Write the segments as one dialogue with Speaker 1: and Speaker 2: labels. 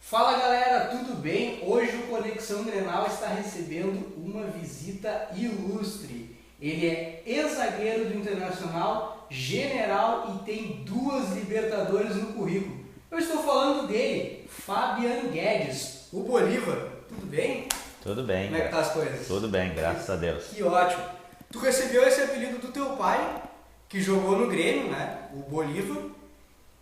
Speaker 1: Fala galera, tudo bem? Hoje o Conexão Grenal está recebendo uma visita ilustre. Ele é ex-zagueiro do Internacional, general e tem 2 Libertadores no currículo. Eu estou falando dele, Fabiano Guedes, o Bolívar. Tudo bem?
Speaker 2: Tudo bem.
Speaker 1: Como é que tá as coisas?
Speaker 2: Tudo bem, graças a Deus.
Speaker 1: Que ótimo. Tu recebeu esse apelido do teu pai, que jogou no Grêmio, né? O Bolívar.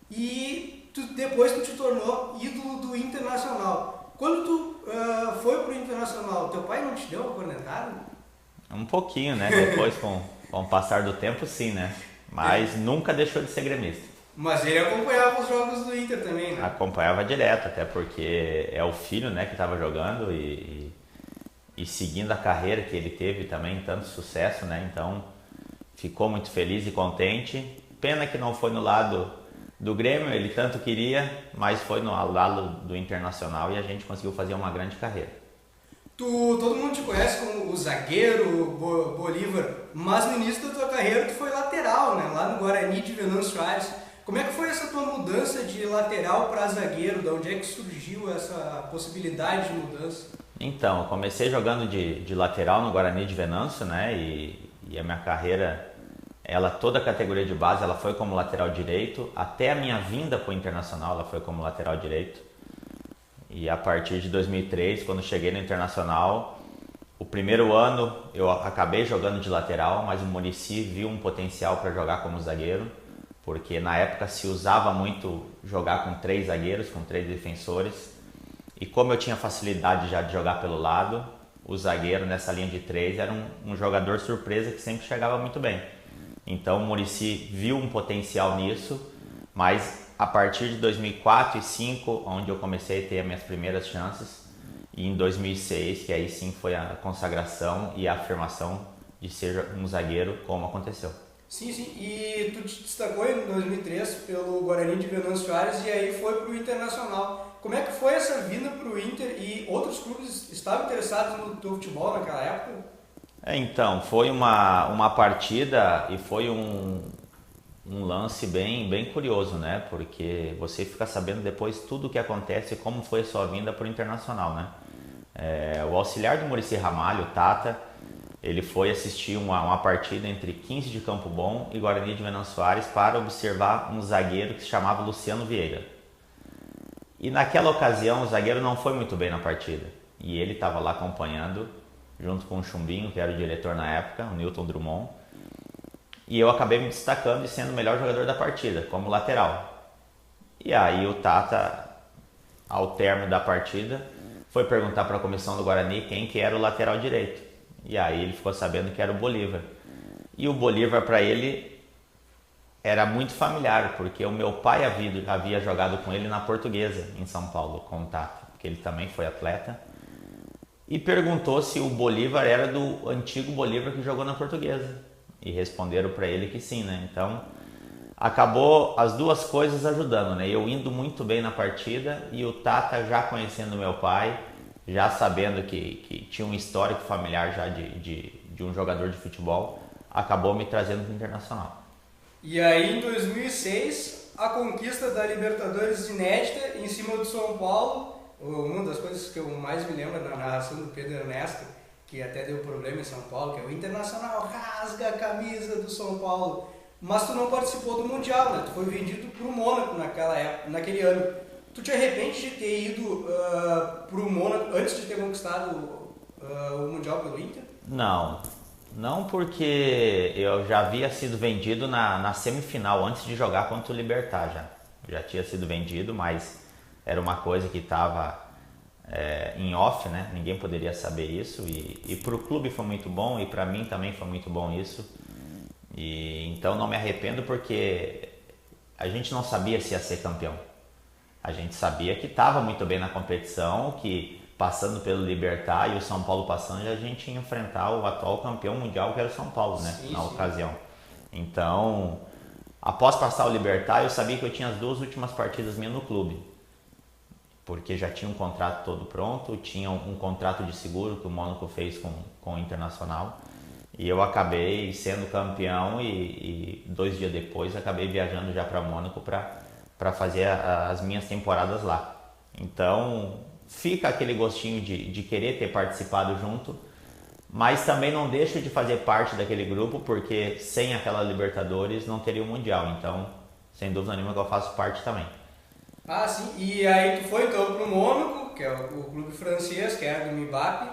Speaker 1: E depois tu te tornou ídolo do Internacional. Quando tu foi pro Internacional, teu pai não te deu uma cornetada?
Speaker 2: Um pouquinho, né? Depois, com o passar do tempo, sim, né? Mas nunca deixou de ser gremista.
Speaker 1: Mas ele acompanhava os jogos do Inter também, né?
Speaker 2: Acompanhava direto, até porque é o filho, né, que estava jogando e seguindo a carreira que ele teve também, tanto sucesso, né? Então, ficou muito feliz e contente. Pena que não foi no lado do Grêmio, ele tanto queria, mas foi no lado do Internacional e a gente conseguiu fazer uma grande carreira.
Speaker 1: Todo mundo te conhece como o zagueiro, Bolívar, mas no início da tua carreira tu foi lateral, né? Lá no Guarani de Venâncio Aires. Como é que foi essa tua mudança de lateral para zagueiro? De onde é que surgiu essa possibilidade de mudança?
Speaker 2: Então, eu comecei jogando de lateral no Guarani de Venâncio, né? E a minha carreira, toda a categoria de base, ela foi como lateral direito. Até a minha vinda para o Internacional, ela foi como lateral direito. E a partir de 2003, quando cheguei no Internacional, o primeiro ano eu acabei jogando de lateral, mas o Muricy viu um potencial para jogar como zagueiro, porque na época se usava muito jogar com 3 zagueiros, com 3 defensores. E como eu tinha facilidade já de jogar pelo lado, o zagueiro nessa linha de 3 era um jogador surpresa que sempre chegava muito bem. Então o Muricy viu um potencial nisso, mas a partir de 2004 e 2005, onde eu comecei a ter as minhas primeiras chances, e em 2006, que aí sim foi a consagração e a afirmação de ser um zagueiro, como aconteceu.
Speaker 1: Sim, e tu te destacou em 2003 pelo Guarani de Venâncio Aires e aí foi pro Internacional. Como é que foi essa vinda pro Inter e outros clubes estavam interessados no teu futebol naquela época?
Speaker 2: Então, foi uma partida e foi um lance bem curioso, né? Porque você fica sabendo depois tudo o que acontece e como foi a sua vinda para o Internacional, né? O auxiliar do Muricy Ramalho, o Tata, ele foi assistir uma partida entre 15 de Campo Bom e Guarani de Venâncio Aires para observar um zagueiro que se chamava Luciano Vieira. E naquela ocasião o zagueiro não foi muito bem na partida. E ele estava lá acompanhando, junto com o Chumbinho, que era o diretor na época, o Newton Drummond. E eu acabei me destacando e sendo o melhor jogador da partida, como lateral. E aí o Tata, ao término da partida, foi perguntar para a comissão do Guarani quem que era o lateral direito. E aí ele ficou sabendo que era o Bolívar. E o Bolívar para ele era muito familiar, porque o meu pai havia jogado com ele na Portuguesa, em São Paulo, com o Tata, porque ele também foi atleta. E perguntou se o Bolívar era do antigo Bolívar que jogou na Portuguesa. E responderam para ele que sim, né? Então, acabou as duas coisas ajudando, né? Eu indo muito bem na partida e o Tata já conhecendo meu pai, já sabendo que tinha um histórico familiar já de um jogador de futebol, acabou me trazendo para o Internacional.
Speaker 1: E aí, em 2006, a conquista da Libertadores inédita em cima do São Paulo, uma das coisas que eu mais me lembro da narração do Pedro Ernesto, que até deu problema em São Paulo, que é o Internacional rasga a camisa do São Paulo. Mas tu não participou do Mundial, né? Tu foi vendido pro Mônaco naquele ano. Tu te arrepende de ter ido pro Mônaco antes de ter conquistado o Mundial pelo Inter?
Speaker 2: Não porque eu já havia sido vendido na semifinal, antes de jogar contra o Libertad já. Já tinha sido vendido, mas era uma coisa que estava em off, né? Ninguém poderia saber isso e para o clube foi muito bom e para mim também foi muito bom isso. E então não me arrependo porque a gente não sabia se ia ser campeão. A gente sabia que estava muito bem na competição, que passando pelo Libertad e o São Paulo passando, a gente ia enfrentar o atual campeão mundial, que era o São Paulo, né?
Speaker 1: Sim,
Speaker 2: na
Speaker 1: sim.
Speaker 2: ocasião. Então, após passar o Libertad, eu sabia que eu tinha as 2 últimas partidas minhas no clube, porque já tinha um contrato todo pronto, tinha um contrato de seguro que o Mônaco fez com o Internacional, e eu acabei sendo campeão e 2 dias depois acabei viajando já para Mônaco para fazer as minhas temporadas lá. Então fica aquele gostinho de querer ter participado junto, mas também não deixo de fazer parte daquele grupo, porque sem aquela Libertadores não teria o Mundial. Então, sem dúvida nenhuma que eu faço parte também.
Speaker 1: Ah, sim. E aí tu foi então pro Mônaco, que é o clube francês, que era do Mbappé.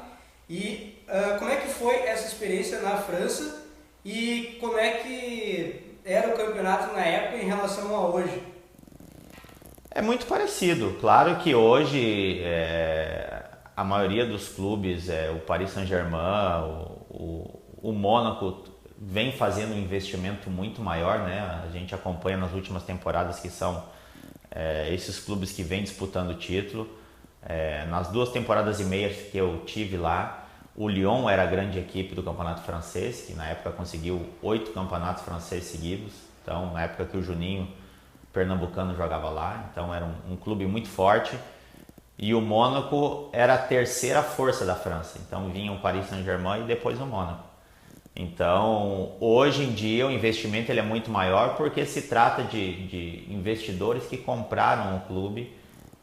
Speaker 1: E como é que foi essa experiência na França e como é que era o campeonato na época em relação a hoje?
Speaker 2: É muito parecido. Claro que hoje a maioria dos clubes, o Paris Saint-Germain, o Mônaco vem fazendo um investimento muito maior, né? A gente acompanha nas últimas temporadas que são esses clubes que vêm disputando o título. Nas 2 temporadas e meia que eu tive lá, o Lyon era a grande equipe do campeonato francês, que na época conseguiu 8 campeonatos franceses seguidos. Então, na época que o Juninho pernambucano jogava lá, então era um clube muito forte. E o Mônaco era a terceira força da França, então vinha o Paris Saint-Germain e depois o Mônaco. Então, hoje em dia o investimento ele é muito maior porque se trata de investidores que compraram o clube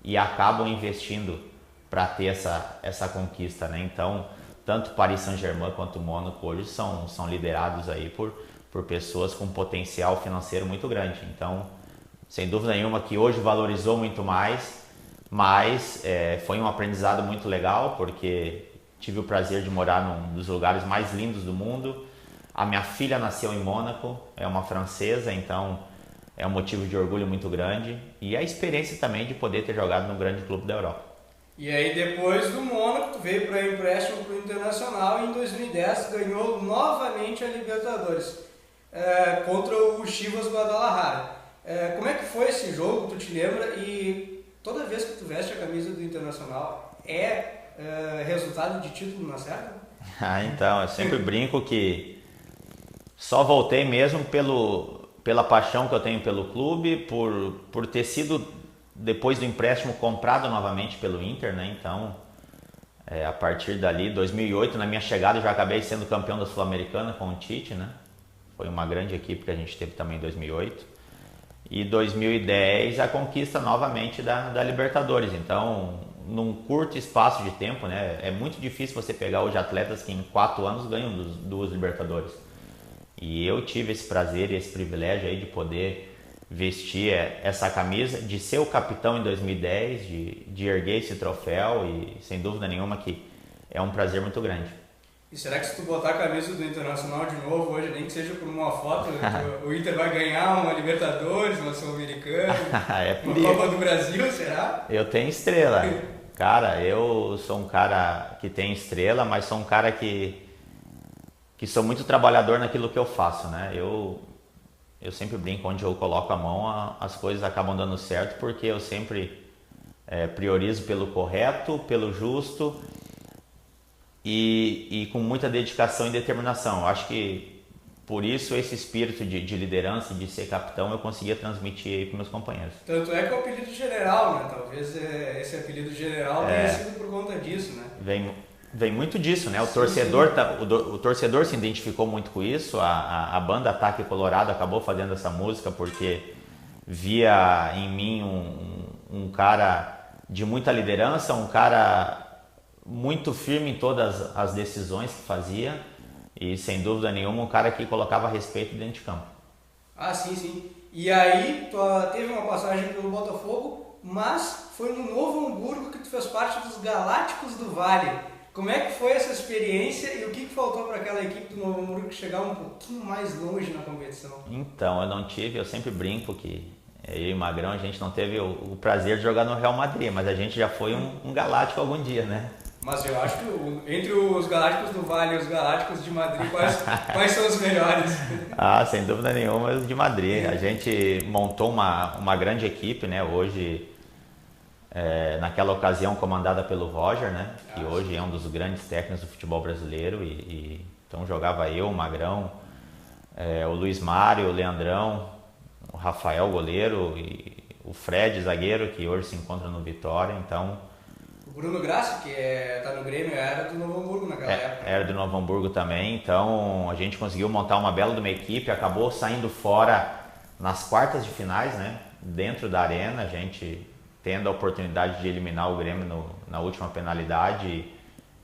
Speaker 2: e acabam investindo para ter essa conquista, né? Então, tanto Paris Saint-Germain quanto o Mônaco hoje são liderados aí por pessoas com potencial financeiro muito grande. Então, sem dúvida nenhuma que hoje valorizou muito mais, mas foi um aprendizado muito legal, porque tive o prazer de morar num dos lugares mais lindos do mundo. A minha filha nasceu em Mônaco, é uma francesa, então é um motivo de orgulho muito grande. E a experiência também de poder ter jogado num grande clube da Europa.
Speaker 1: E aí depois do Mônaco, tu veio para empréstimo para o Internacional e em 2010 ganhou novamente a Libertadores contra o Chivas Guadalajara. Como é que foi esse jogo, tu te lembra? E toda vez que tu veste a camisa do Internacional resultado de título na Serra?
Speaker 2: Então, eu sempre brinco que só voltei mesmo pela paixão que eu tenho pelo clube, por ter sido, depois do empréstimo, comprado novamente pelo Inter, né? Então, a partir dali, 2008, na minha chegada, eu já acabei sendo campeão da Sul-Americana com o Tite, né? Foi uma grande equipe que a gente teve também em 2008. E 2010 a conquista novamente da Libertadores. Então, num curto espaço de tempo, né, é muito difícil você pegar hoje atletas que em 4 anos ganham 2 Libertadores. E eu tive esse prazer e esse privilégio aí de poder vestir essa camisa, de ser o capitão em 2010, de erguer esse troféu, e sem dúvida nenhuma que é um prazer muito grande.
Speaker 1: E será que se tu botar a camisa do Internacional de novo hoje, nem que seja por uma foto, o Inter vai ganhar uma Libertadores, uma Sul-Americana, uma Copa do Brasil, será?
Speaker 2: Eu tenho estrela. Cara, eu sou um cara que tem estrela, mas sou um cara que sou muito trabalhador naquilo que eu faço, né? Eu sempre brinco, onde eu coloco a mão, as coisas acabam dando certo, porque eu sempre priorizo pelo correto, pelo justo, e com muita dedicação e determinação. Eu acho que por isso esse espírito de liderança e de ser capitão eu conseguia transmitir aí para meus companheiros.
Speaker 1: Tanto é que é o apelido general, né? Talvez esse apelido general tenha sido por conta disso, né?
Speaker 2: Vem muito disso, né? O torcedor se identificou muito com isso. A banda Ataque Colorado acabou fazendo essa música porque via em mim um cara de muita liderança, um cara muito firme em todas as decisões que fazia e, sem dúvida nenhuma, um cara que colocava respeito dentro de campo.
Speaker 1: Ah, sim, sim. E aí, tu teve uma passagem pelo Botafogo, mas foi no Novo Hamburgo que tu fez parte dos Galácticos do Vale. Como é que foi essa experiência e o que faltou para aquela equipe do Novo Hamburgo chegar um pouquinho mais longe na competição?
Speaker 2: Então, eu sempre brinco que eu e o Magrão, a gente não teve o prazer de jogar no Real Madrid, mas a gente já foi um Galáctico algum dia, né?
Speaker 1: Mas eu acho que entre os Galácticos do Vale e os Galácticos de Madrid, quais são os melhores?
Speaker 2: Ah, sem dúvida nenhuma, os de Madrid. A gente montou uma grande equipe, né? Hoje, naquela ocasião, comandada pelo Roger, né? Que hoje é um dos grandes técnicos do futebol brasileiro. Então jogava eu, o Magrão, o Luiz Mário, o Leandrão, o Rafael, goleiro, e o Fred, zagueiro, que hoje se encontra no Vitória. Então,
Speaker 1: o Bruno Grassi, que tá no Grêmio, era do Novo Hamburgo naquela época.
Speaker 2: Era do Novo Hamburgo também, então a gente conseguiu montar uma bela de uma equipe, acabou saindo fora nas quartas de finais, né? Dentro da arena, a gente tendo a oportunidade de eliminar o Grêmio na última penalidade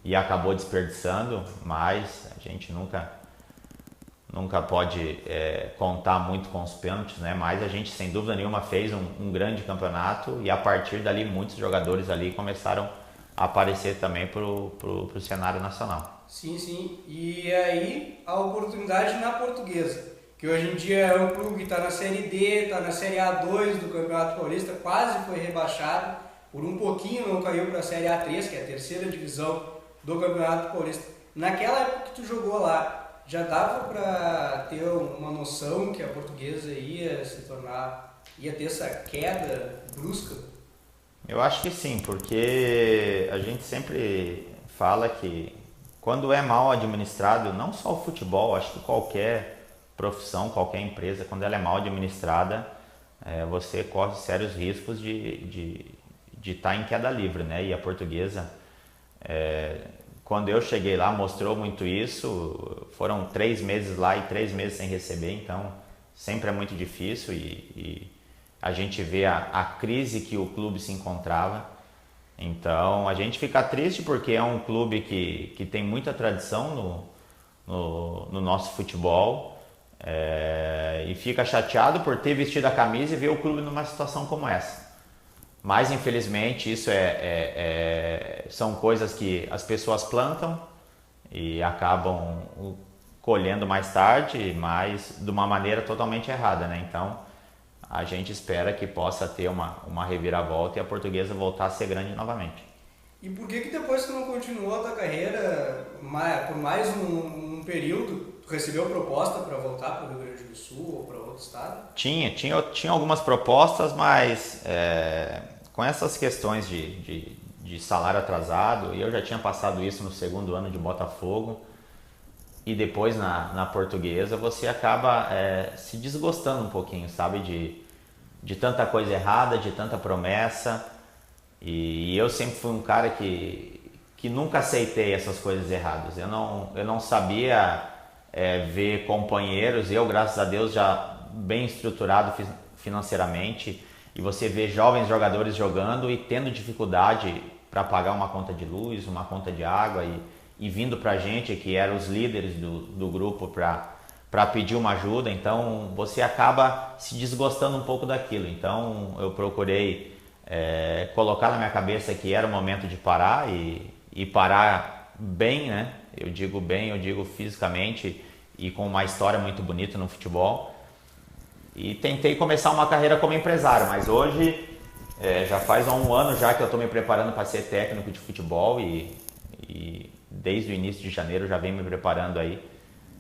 Speaker 2: e acabou desperdiçando, mas a gente nunca pode contar muito com os pênaltis, né? Mas a gente sem dúvida nenhuma fez um grande campeonato e a partir dali muitos jogadores ali começaram a aparecer também pro cenário nacional.
Speaker 1: Sim, sim. E aí a oportunidade na Portuguesa, que hoje em dia é um clube que está na Série D, está na Série A2 do Campeonato Paulista, quase foi rebaixado, por um pouquinho não caiu para a Série A3, que é a terceira divisão do Campeonato Paulista. Naquela época que tu jogou lá, já dava para ter uma noção que a Portuguesa ia se tornar, ia ter essa queda brusca?
Speaker 2: Eu acho que sim, porque a gente sempre fala que quando é mal administrado, não só o futebol, acho que qualquer profissão, qualquer empresa, quando ela é mal administrada, você corre sérios riscos de estar em queda livre, né? E a Portuguesa, quando eu cheguei lá, mostrou muito isso. Foram 3 meses lá e 3 meses sem receber, então sempre é muito difícil e a gente vê a crise que o clube se encontrava. Então a gente fica triste porque é um clube que tem muita tradição no nosso futebol e fica chateado por ter vestido a camisa e ver o clube numa situação como essa. Mas infelizmente isso são coisas que as pessoas plantam e acabam colhendo mais tarde, mas de uma maneira totalmente errada, né? Então a gente espera que possa ter uma reviravolta e a Portuguesa voltar a ser grande novamente.
Speaker 1: E por que depois que não continuou a tua carreira por mais um período, tu recebeu proposta para voltar para o Rio Grande do Sul ou para outro estado?
Speaker 2: Tinha algumas propostas, mas com essas questões de salário atrasado, e eu já tinha passado isso no segundo ano de Botafogo, e depois na Portuguesa, você acaba se desgostando um pouquinho, sabe? De tanta coisa errada, de tanta promessa. E eu sempre fui um cara que nunca aceitei essas coisas erradas. Eu não sabia ver companheiros, eu, graças a Deus, já bem estruturado financeiramente, e você vê jovens jogadores jogando e tendo dificuldade para pagar uma conta de luz, uma conta de água e vindo pra gente, que eram os líderes do grupo, para pedir uma ajuda. Então você acaba se desgostando um pouco daquilo. Então eu procurei colocar na minha cabeça que era o momento de parar e parar bem, né? Eu digo fisicamente e com uma história muito bonita no futebol. E tentei começar uma carreira como empresário, mas hoje já faz 1 ano já que eu estou me preparando para ser técnico de futebol e desde o início de janeiro já venho me preparando aí.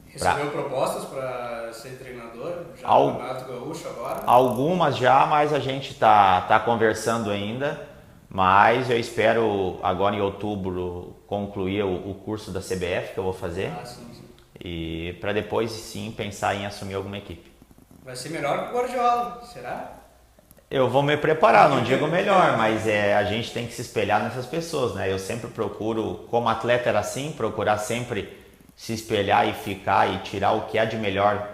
Speaker 1: Recebeu propostas para ser treinador já no Campeonato Gaúcho agora?
Speaker 2: Algumas já, mas a gente tá conversando ainda. Mas eu espero agora em outubro concluir o curso da CBF que eu vou fazer.
Speaker 1: Sim.
Speaker 2: E para depois sim pensar em assumir alguma equipe.
Speaker 1: Vai ser melhor que o Guardiola, será?
Speaker 2: Eu vou me preparar, não digo melhor, mas a gente tem que se espelhar nessas pessoas, né? Eu sempre procuro, como atleta era assim, procurar sempre se espelhar e ficar e tirar o que há de melhor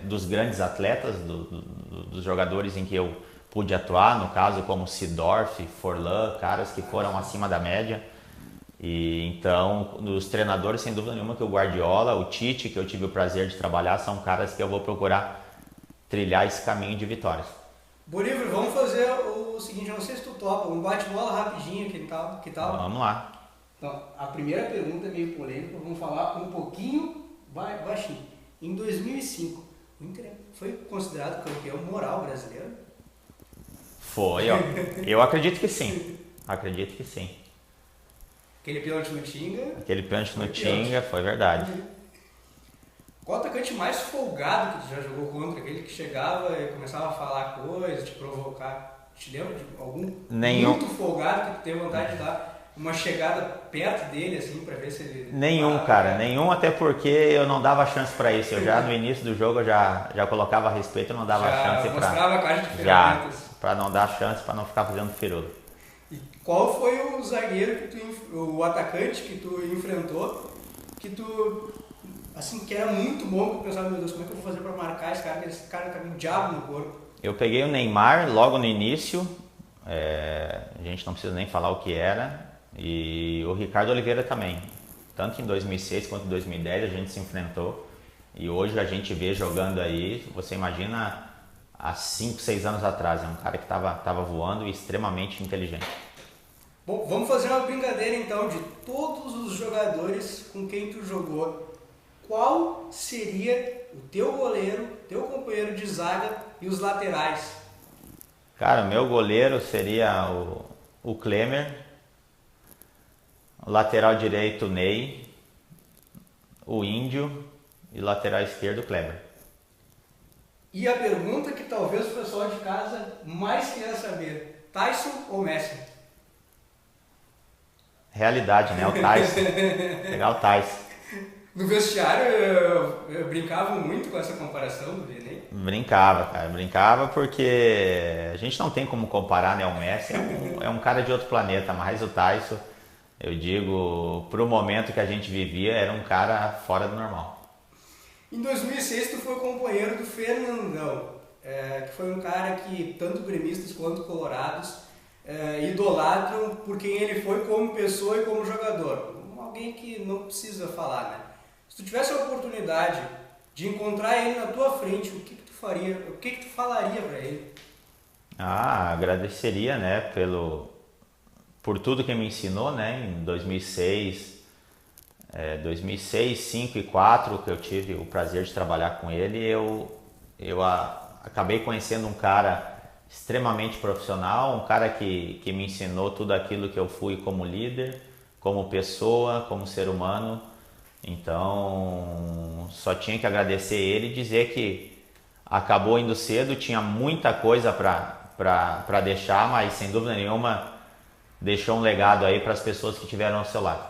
Speaker 2: dos grandes atletas, dos jogadores em que eu pude atuar, no caso como Seedorf, Forlan, caras que foram acima da média. E então, os treinadores, sem dúvida nenhuma, que o Guardiola, o Tite, que eu tive o prazer de trabalhar, são caras que eu vou procurar trilhar esse caminho de vitórias.
Speaker 1: Bolívar, vamos fazer o seguinte, não sei se tu topa, um bate-bola rapidinho, que tal?
Speaker 2: Vamos lá.
Speaker 1: Então, a primeira pergunta é meio polêmica, vamos falar um pouquinho baixinho. Em 2005, o Inter foi considerado campeão moral brasileiro?
Speaker 2: Foi, ó. Eu acredito que sim. Acredito que sim.
Speaker 1: Aquele pênalti no Tinga?
Speaker 2: Aquele pênalti no Tinga, foi verdade.
Speaker 1: Qual o atacante mais folgado que tu já jogou contra? Aquele que chegava e começava a falar coisas, te provocar. Te lembra de algum muito folgado que tu teve vontade de dar uma chegada perto dele, assim, pra ver se ele...
Speaker 2: Nenhum, cara. Nenhum, até porque eu não dava chance pra isso. Eu já no início do jogo eu já colocava respeito, eu não dava chance pra...
Speaker 1: mostrava a caixa de ferramentas.
Speaker 2: Pra não dar chance, pra não ficar fazendo firula.
Speaker 1: E qual foi o zagueiro o atacante que tu enfrentou, que tu... assim, que era muito bom, que eu pensava, meu Deus, como é que eu vou fazer pra marcar esse cara tá com um diabo no corpo?
Speaker 2: Eu peguei o Neymar logo no início, a gente não precisa nem falar o que era. E o Ricardo Oliveira também. Tanto em 2006 quanto em 2010 a gente se enfrentou. E hoje a gente vê jogando aí, você imagina há 5, 6 anos atrás. É um cara que estava voando e extremamente inteligente.
Speaker 1: Bom, vamos fazer uma brincadeira então de todos os jogadores com quem tu jogou. Qual seria o teu goleiro, teu companheiro de zaga e os laterais?
Speaker 2: Cara, meu goleiro seria o Klemer. Lateral direito, Ney, o Índio e lateral esquerdo, Kleber.
Speaker 1: E a pergunta que talvez o pessoal de casa mais queira saber, Tyson ou Messi?
Speaker 2: Realidade, né? O Tyson. Pegar o Tyson.
Speaker 1: No vestiário eu brincava muito com essa comparação do Vini.
Speaker 2: Brincava, cara. Brincava porque a gente não tem como comparar, né? O Messi é um cara de outro planeta, mas o Tyson... Eu digo, pro momento que a gente vivia, era um cara fora do normal.
Speaker 1: Em 2006, tu foi companheiro do Fernandão, que foi um cara que tanto gremistas quanto colorados idolatram por quem ele foi como pessoa e como jogador. Alguém que não precisa falar, né? Se tu tivesse a oportunidade de encontrar ele na tua frente, o que tu faria? O que tu falaria para ele?
Speaker 2: Agradeceria, né, por tudo que me ensinou, né, em 2006, 2005 e 2004, que eu tive o prazer de trabalhar com ele, eu acabei conhecendo um cara extremamente profissional, um cara que me ensinou tudo aquilo que eu fui como líder, como pessoa, como ser humano. Então, só tinha que agradecer ele e dizer que acabou indo cedo, tinha muita coisa para deixar, mas sem dúvida nenhuma deixou um legado aí para as pessoas que estiveram ao seu lado.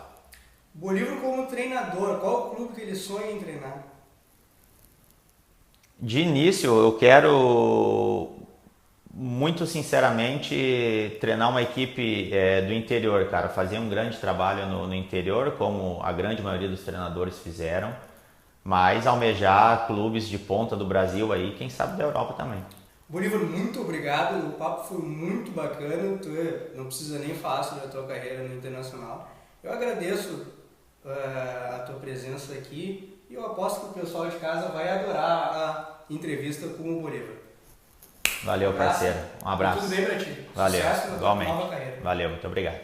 Speaker 1: Bolívar como treinador, qual o clube que ele sonha em treinar?
Speaker 2: De início, eu quero, muito sinceramente, treinar uma equipe do interior, cara. Fazer um grande trabalho no interior, como a grande maioria dos treinadores fizeram. Mas almejar clubes de ponta do Brasil aí, quem sabe da Europa também.
Speaker 1: Bolívar, muito obrigado, o papo foi muito bacana, tu não precisa nem falar sobre a tua carreira no Internacional. Eu agradeço a tua presença aqui e eu aposto que o pessoal de casa vai adorar a entrevista com o Bolívar.
Speaker 2: Valeu, parceiro. Um abraço.
Speaker 1: Tudo bem pra ti.
Speaker 2: Valeu,
Speaker 1: Sucesso na tua
Speaker 2: igualmente.
Speaker 1: nova carreira.
Speaker 2: Valeu, muito obrigado.